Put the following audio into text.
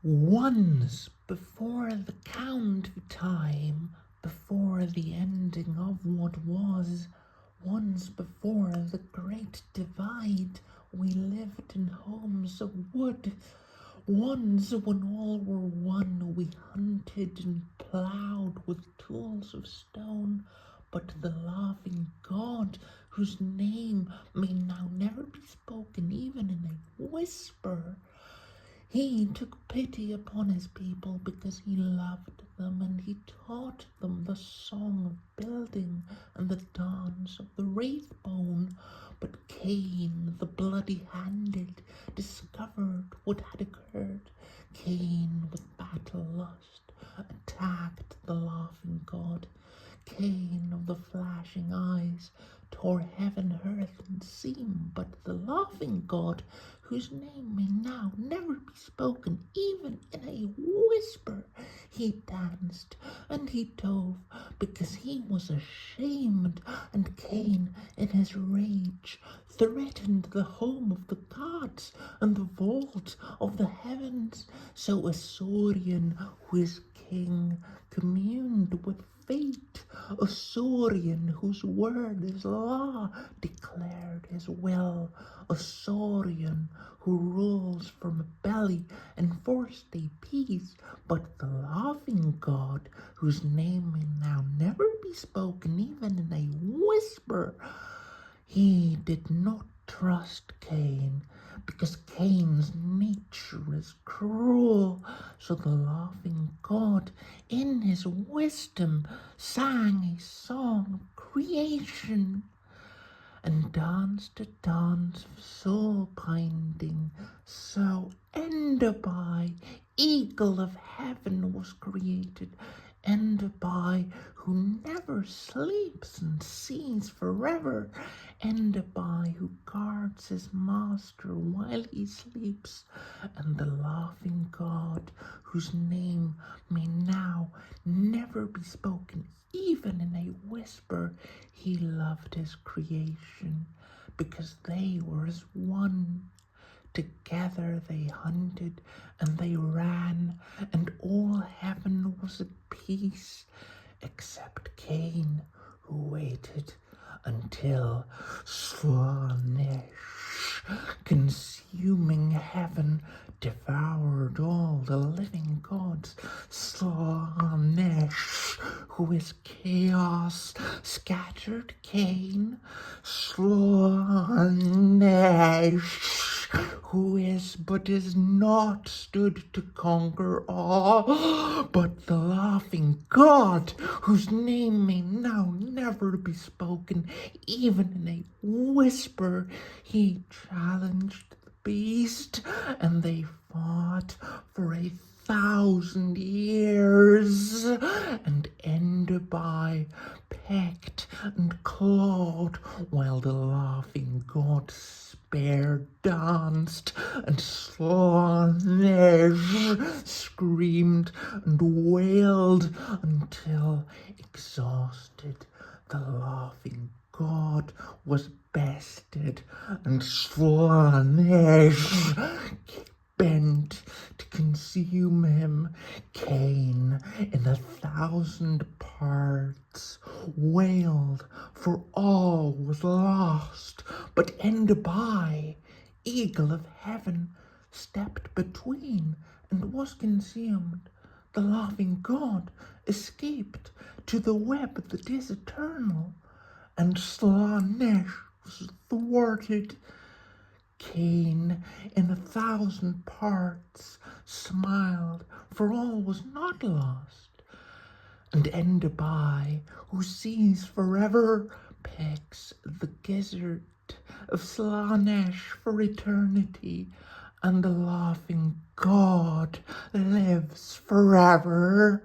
Once before the count of time, before the ending of what was, once before the great divide, we lived in homes of wood. Once when all were one, we hunted and ploughed with tools of stone. But the laughing God, whose name may now never be spoken even in a whisper, he took pity upon his people because he loved them, and he taught them the song of building and the dance of the wraith bone. But Cain, the bloody-handed, discovered what had occurred. Cain, with battle lust, attacked the laughing God. Cain of the flashing eyes tore heaven, earth, and seam, but the laughing God, whose name may now never be spoken even in a whisper, he danced and he dove because he was ashamed, and Cain in his rage threatened the home of the gods and the vault of the heavens. So a Saurian, who is king, communed with fate. A Saurian whose word is law declared his will. A Saurian who rules from a belly enforced a peace. But the laughing God, whose name may now never be spoken even in a whisper, he did not trust Cain, because Cain's nature is cruel. So the laughing God, in his wisdom, sang a song of creation and danced a dance of soul-binding. So Endobai, eagle of heaven, was created. Endobai, who never sleeps and sees forever. Endobai, who guards his master while he sleeps. And the laughing God, whose name may now never be spoken even in a whisper, he loved his creation because they were as one. Together they hunted and they ran, and all heaven was at peace, except Cain, who waited until Slanesh, consuming heaven, devoured all the living gods. Slanesh, who is chaos, scattered Cain. Slanesh, who is but is not, stood to conquer all. But the laughing God, whose name may now never be spoken even in a whisper, he challenged the beast, and they fought for 1,000 years, and Endobai pecked and clawed while the laughing God spare danced, and Slanesh screamed and wailed until, exhausted, the laughing God was bested, and Slanesh bent to consume him. Cain, in 1,000 parts, wailed, for all was lost. But Endobai, eagle of heaven, stepped between and was consumed. The laughing God escaped to the web that is eternal, and Slanesh was thwarted. Cain, in 1,000 parts, smiled, for all was not lost. And Endobai, who sees forever, pecks the gizzard of Slanesh for eternity, and the laughing God lives forever.